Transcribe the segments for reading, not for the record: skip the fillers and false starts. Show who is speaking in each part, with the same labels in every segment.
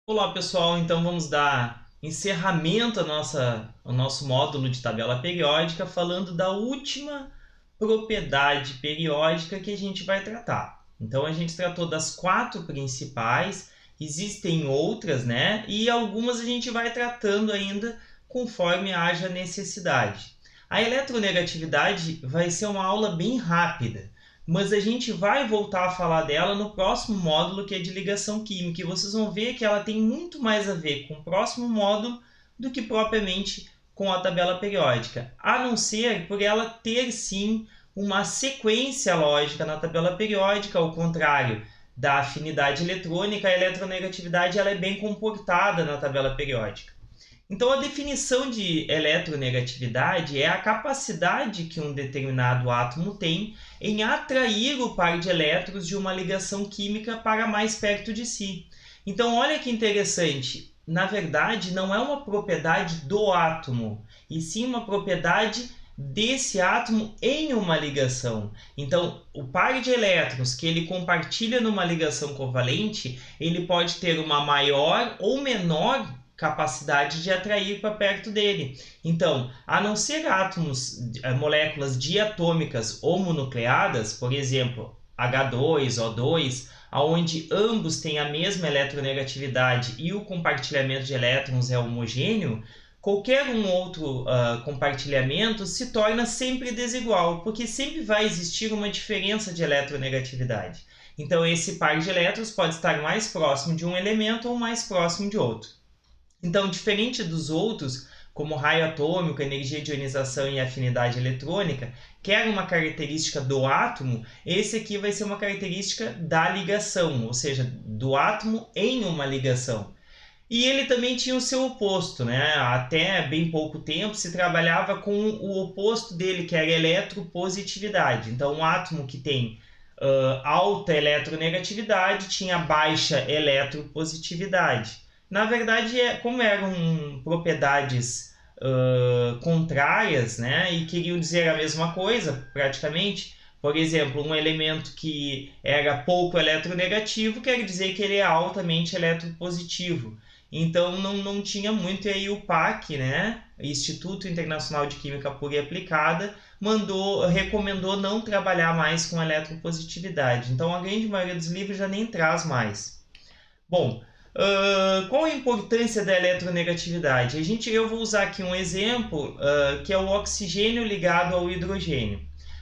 Speaker 1: Olá pessoal, então vamos dar encerramento ao nosso módulo de tabela periódica falando da última propriedade periódica que a gente vai tratar. Então a gente tratou das 4 principais, existem outras, né? E algumas a gente vai tratando ainda conforme haja necessidade. A eletronegatividade vai ser uma aula bem rápida, mas a gente vai voltar a falar dela no próximo módulo, que é de ligação química, e vocês vão ver que ela tem muito mais a ver com o próximo módulo do que propriamente com a tabela periódica, a não ser por ela ter sim uma sequência lógica na tabela periódica, ao contrário da afinidade eletrônica. A eletronegatividade ela é bem comportada na tabela periódica. Então, a definição de eletronegatividade é a capacidade que um determinado átomo tem em atrair o par de elétrons de uma ligação química para mais perto de si. Então, olha que interessante. Na verdade, não é uma propriedade do átomo, e sim uma propriedade desse átomo em uma ligação. Então, o par de elétrons que ele compartilha numa ligação covalente, ele pode ter uma maior ou menor capacidade de atrair para perto dele. Então, a não ser átomos, moléculas diatômicas homonucleadas, por exemplo, H2, O2, onde ambos têm a mesma eletronegatividade e o compartilhamento de elétrons é homogêneo, qualquer um outro compartilhamento se torna sempre desigual, porque sempre vai existir uma diferença de eletronegatividade. Então, esse par de elétrons pode estar mais próximo de um elemento ou mais próximo de outro. Então, diferente dos outros, como raio atômico, energia de ionização e afinidade eletrônica, que era uma característica do átomo, esse aqui vai ser uma característica da ligação, ou seja, do átomo em uma ligação. E ele também tinha o seu oposto, né? Até bem pouco tempo se trabalhava com o oposto dele, que era a eletropositividade. Então, um átomo que tem alta eletronegatividade tinha baixa eletropositividade. Na verdade, como eram propriedades contrárias, né, e queriam dizer a mesma coisa, praticamente. Por exemplo, um elemento que era pouco eletronegativo quer dizer que ele é altamente eletropositivo. Então, não tinha muito. E aí o PAC, né, Instituto Internacional de Química Pura e Aplicada, recomendou não trabalhar mais com eletropositividade. Então, a grande maioria dos livros já nem traz mais. Bom, qual a importância da eletronegatividade? Eu vou usar aqui um exemplo, que é o oxigênio ligado ao hidrogênio.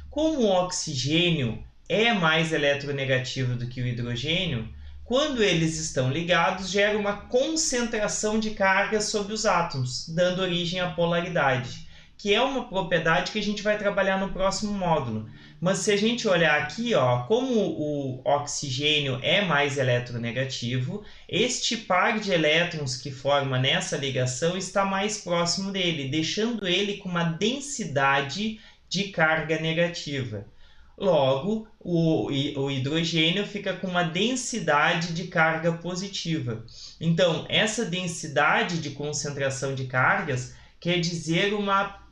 Speaker 1: Como o oxigênio é mais eletronegativo do que o hidrogênio, quando eles estão ligados, gera uma concentração de carga sobre os átomos, dando origem à polaridade, que é uma propriedade que a gente vai trabalhar no próximo módulo. Mas se a gente olhar aqui, ó, como o oxigênio é mais eletronegativo, este par de elétrons que forma nessa ligação está mais próximo dele, deixando ele com uma densidade de carga negativa. Logo, o hidrogênio fica com uma densidade de carga positiva. Então, essa densidade de concentração de cargas quer dizer uma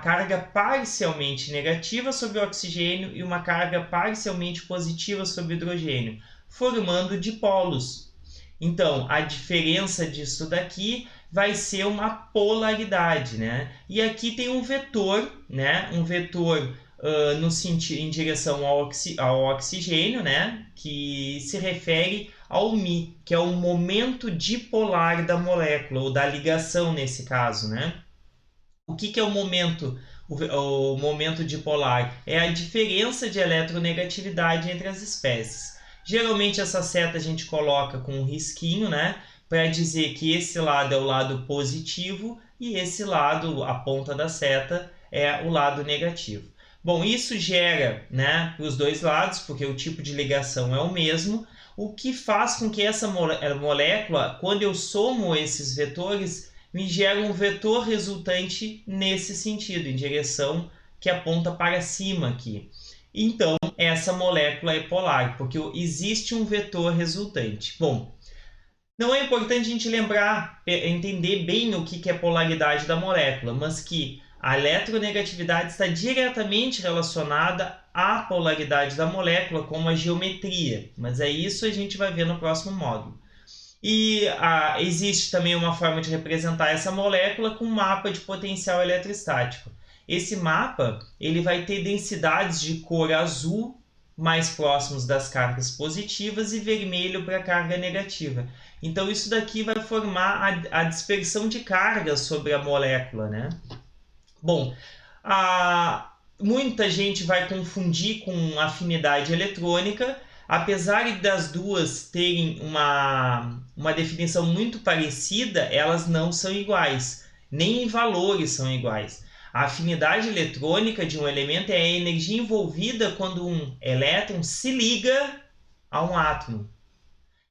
Speaker 1: carga parcialmente negativa sobre o oxigênio e uma carga parcialmente positiva sobre o hidrogênio, formando dipolos. Então, a diferença disso daqui vai ser uma polaridade, né? E aqui tem um vetor, né? Um vetor no sentido, em direção ao oxigênio, né? Que se refere ao μ, que é o momento dipolar da molécula, ou da ligação nesse caso, né? O que é o momento dipolar? É a diferença de eletronegatividade entre as espécies. Geralmente essa seta a gente coloca com um risquinho, né? Para dizer que esse lado é o lado positivo e esse lado, a ponta da seta, é o lado negativo. Bom, isso gera, né, para os dois lados, porque o tipo de ligação é o mesmo, o que faz com que essa molécula, quando eu somo esses vetores, me gera um vetor resultante nesse sentido, em direção que aponta para cima aqui. Então, essa molécula é polar, porque existe um vetor resultante. Bom, não é importante a gente lembrar, entender bem o que é polaridade da molécula, mas que a eletronegatividade está diretamente relacionada à polaridade da molécula, como a geometria. Mas é isso que a gente vai ver no próximo módulo. E existe também uma forma de representar essa molécula com um mapa de potencial eletrostático. Esse mapa ele vai ter densidades de cor azul mais próximos das cargas positivas e vermelho para a carga negativa. Então isso daqui vai formar a dispersão de cargas sobre a molécula, né? Bom, muita gente vai confundir com afinidade eletrônica, apesar das duas terem uma definição muito parecida, elas não são iguais, nem em valores são iguais. A afinidade eletrônica de um elemento é a energia envolvida quando um elétron se liga a um átomo.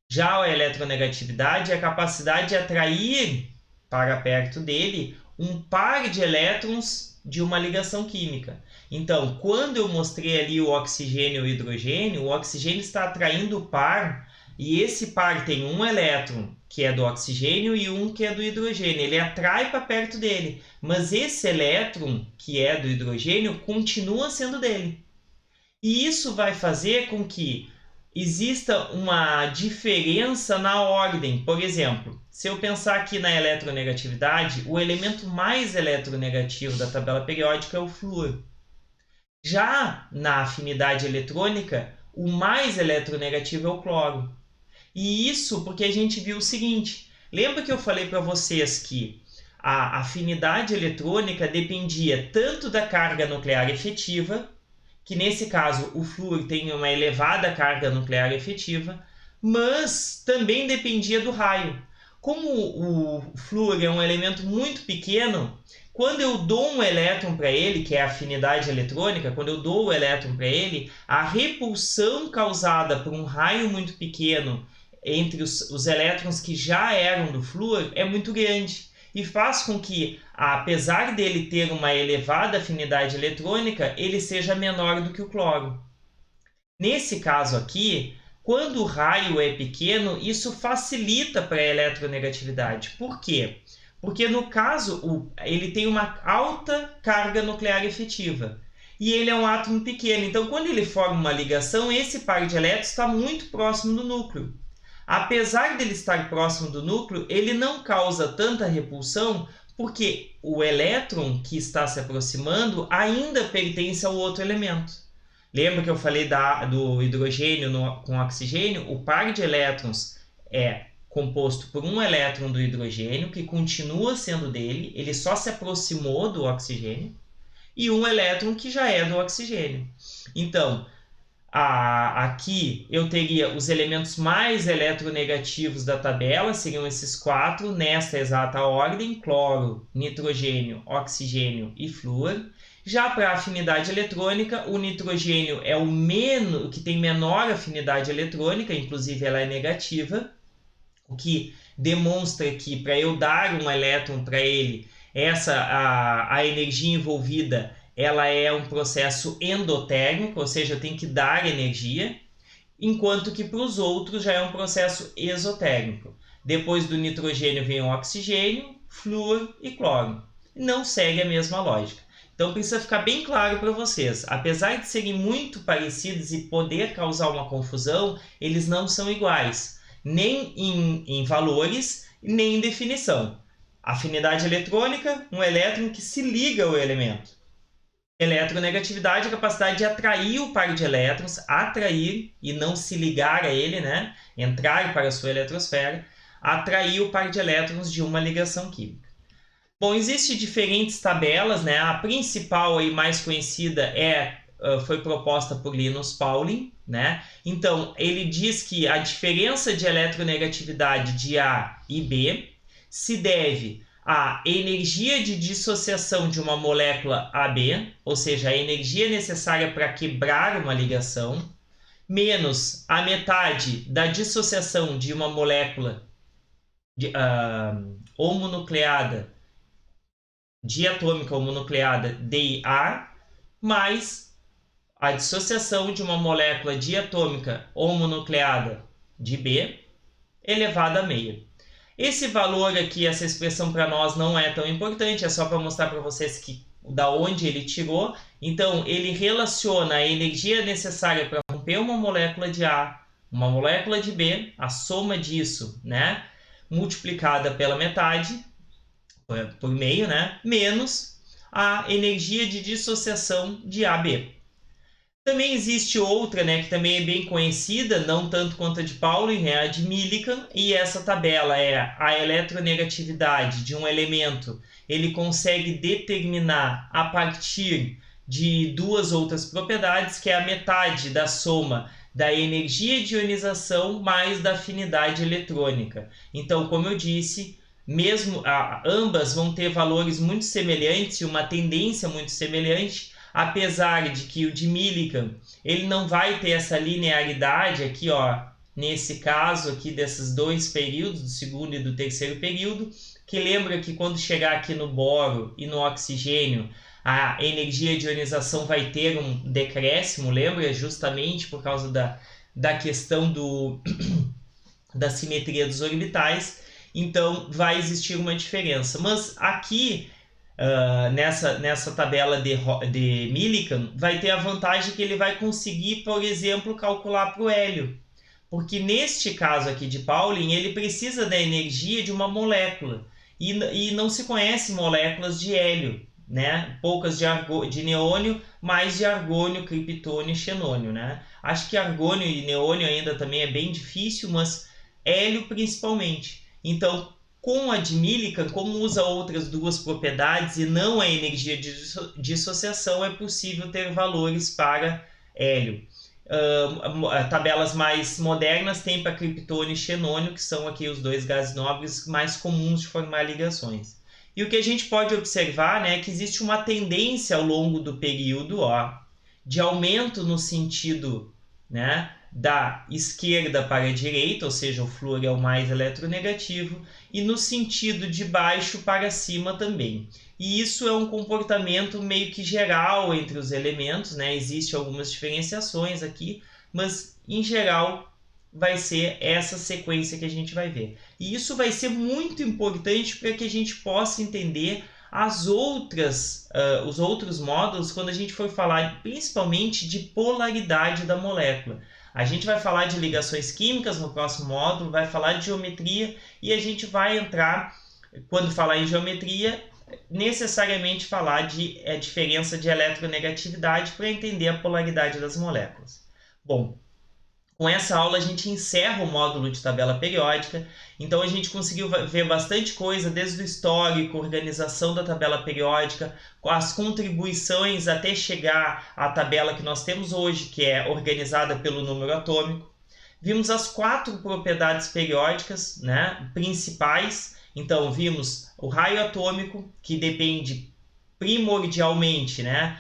Speaker 1: Já a eletronegatividade é a capacidade de atrair para perto dele um par de elétrons de uma ligação química. Então, quando eu mostrei ali o oxigênio e o oxigênio está atraindo o par, e esse par tem um elétron que é do oxigênio e um que é do hidrogênio. Ele atrai para perto dele, mas esse elétron que é do hidrogênio continua sendo dele. E isso vai fazer com que exista uma diferença na ordem. Por exemplo, se eu pensar aqui na eletronegatividade, o elemento mais eletronegativo da tabela periódica é o flúor. Já na afinidade eletrônica, o mais eletronegativo é o cloro. E isso porque a gente viu o seguinte, lembra que eu falei para vocês que a afinidade eletrônica dependia tanto da carga nuclear efetiva, que nesse caso o flúor tem uma elevada carga nuclear efetiva, mas também dependia do raio. Como o flúor é um elemento muito pequeno, quando eu dou um elétron para ele, que é a afinidade eletrônica, quando eu dou o elétron para ele, a repulsão causada por um raio muito pequeno entre os elétrons que já eram do flúor é muito grande e faz com que, apesar dele ter uma elevada afinidade eletrônica, ele seja menor do que o cloro. Nesse caso aqui, quando o raio é pequeno, isso facilita para a eletronegatividade. Por quê? Porque no caso, ele tem uma alta carga nuclear efetiva. E ele é um átomo pequeno. Então, quando ele forma uma ligação, esse par de elétrons está muito próximo do núcleo. Apesar dele estar próximo do núcleo, ele não causa tanta repulsão porque o elétron que está se aproximando ainda pertence ao outro elemento. Lembra que eu falei do hidrogênio com oxigênio? O par de elétrons é composto por um elétron do hidrogênio, que continua sendo dele, ele só se aproximou do oxigênio, e um elétron que já é do oxigênio. Então, aqui eu teria os elementos mais eletronegativos da tabela, seriam esses quatro, nesta exata ordem: cloro, nitrogênio, oxigênio e flúor. Já para a afinidade eletrônica, o nitrogênio é o que tem menor afinidade eletrônica, inclusive ela é negativa, o que demonstra que para eu dar um elétron para ele, a energia envolvida ela é um processo endotérmico, ou seja, eu tenho que dar energia, enquanto que para os outros já é um processo exotérmico. Depois do nitrogênio vem o oxigênio, flúor e cloro. Não segue a mesma lógica. Então precisa ficar bem claro para vocês, apesar de serem muito parecidos e poder causar uma confusão, eles não são iguais, nem em valores, nem em definição. Afinidade eletrônica, um elétron que se liga ao elemento. Eletronegatividade é a capacidade de atrair o par de elétrons, atrair e não se ligar a ele, né? Entrar para a sua eletrosfera, atrair o par de elétrons de uma ligação química. Bom, existem diferentes tabelas, né? A principal e mais conhecida foi proposta por Linus Pauling, né? Então, ele diz que a diferença de eletronegatividade de A e B se deve a energia de dissociação de uma molécula AB, ou seja, a energia necessária para quebrar uma ligação, menos a metade da dissociação de uma molécula homonucleada, diatômica homonucleada DIA, mais a dissociação de uma molécula diatômica homonucleada de B, elevado a meio. Esse valor aqui, essa expressão para nós não é tão importante, é só para mostrar para vocês da onde ele tirou. Então, ele relaciona a energia necessária para romper uma molécula de A uma molécula de B, a soma disso, né, multiplicada pela metade, por meio, né, menos a energia de dissociação de AB. Também existe outra, né, que também é bem conhecida, não tanto quanto a de Pauling, é a de Millikan, e essa tabela é a eletronegatividade de um elemento. Ele consegue determinar a partir de duas outras propriedades, que é a metade da soma da energia de ionização mais da afinidade eletrônica. Então, como eu disse, mesmo ambas vão ter valores muito semelhantes e uma tendência muito semelhante, apesar de que o de Millikan ele não vai ter essa linearidade aqui, ó, nesse caso aqui desses dois períodos, do segundo e do terceiro período, que lembra que quando chegar aqui no boro e no oxigênio, a energia de ionização vai ter um decréscimo, lembra? Justamente por causa da questão da simetria dos orbitais, então vai existir uma diferença. Mas aqui, nessa tabela de Millikan, vai ter a vantagem que ele vai conseguir, por exemplo, calcular para o hélio. Porque neste caso aqui de Pauling, ele precisa da energia de uma molécula. E não se conhece moléculas de hélio, né? Poucas de neônio, mais de argônio, criptônio e xenônio, né? Acho que argônio e neônio ainda também é bem difícil, mas hélio principalmente. Então, com a de Millikan, como usa outras duas propriedades e não a energia de dissociação, é possível ter valores para hélio. Tabelas mais modernas tem para criptônio e xenônio, que são aqui os dois gases nobres mais comuns de formar ligações. E o que a gente pode observar, né, é que existe uma tendência ao longo do período, ó, de aumento no sentido, né, da esquerda para a direita, ou seja, o flúor é o mais eletronegativo, e no sentido de baixo para cima também. E isso é um comportamento meio que geral entre os elementos, né? Existem algumas diferenciações aqui, mas em geral vai ser essa sequência que a gente vai ver. E isso vai ser muito importante para que a gente possa entender os outros módulos quando a gente for falar principalmente de polaridade da molécula. A gente vai falar de ligações químicas no próximo módulo, vai falar de geometria e a gente vai entrar, quando falar em geometria, necessariamente falar de diferença de eletronegatividade para entender a polaridade das moléculas. Bom, com essa aula a gente encerra o módulo de tabela periódica, então a gente conseguiu ver bastante coisa, desde o histórico, organização da tabela periódica, as contribuições até chegar à tabela que nós temos hoje, que é organizada pelo número atômico. Vimos as 4 propriedades periódicas, né, principais. Então vimos o raio atômico, que depende primordialmente, né,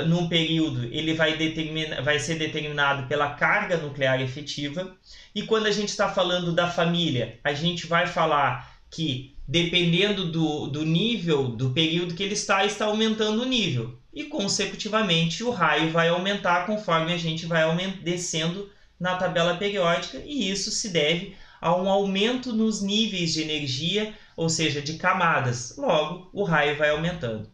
Speaker 1: num período, ele vai ser determinado pela carga nuclear efetiva. E quando a gente está falando da família, a gente vai falar que, dependendo do nível, do período que ele está aumentando o nível. E, consecutivamente, o raio vai aumentar conforme a gente vai descendo na tabela periódica, e isso se deve a um aumento nos níveis de energia, ou seja, de camadas. Logo, o raio vai aumentando.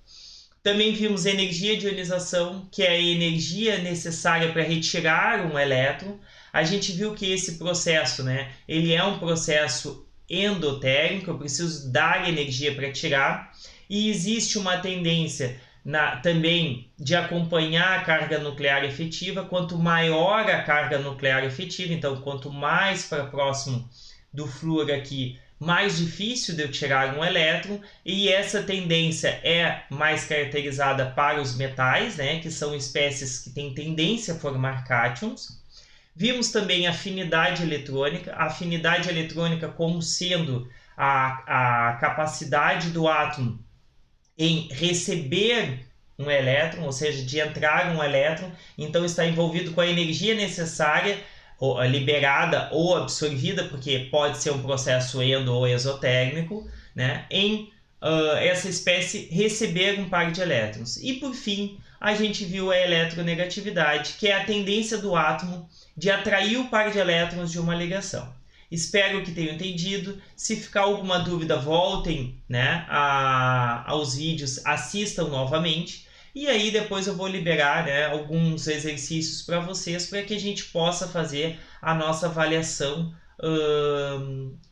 Speaker 1: Também vimos energia de ionização, que é a energia necessária para retirar um elétron. A gente viu que esse processo, né, ele é um processo endotérmico, eu preciso dar energia para tirar. E existe uma tendência também de acompanhar a carga nuclear efetiva. Quanto maior a carga nuclear efetiva, então quanto mais para próximo do flúor aqui, mais difícil de eu tirar um elétron, e essa tendência é mais caracterizada para os metais, né, que são espécies que têm tendência a formar cátions. Vimos também a afinidade eletrônica como sendo a capacidade do átomo em receber um elétron, ou seja, de entrar um elétron, então está envolvido com a energia necessária, liberada ou absorvida, porque pode ser um processo endo ou exotérmico, né, em essa espécie receber um par de elétrons. E por fim, a gente viu a eletronegatividade, que é a tendência do átomo de atrair o par de elétrons de uma ligação. Espero que tenham entendido. Se ficar alguma dúvida, voltem, né, aos vídeos, assistam novamente. E aí depois eu vou liberar, né, alguns exercícios para vocês para que a gente possa fazer a nossa avaliação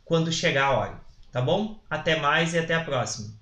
Speaker 1: quando chegar a hora. Tá bom? Até mais e até a próxima.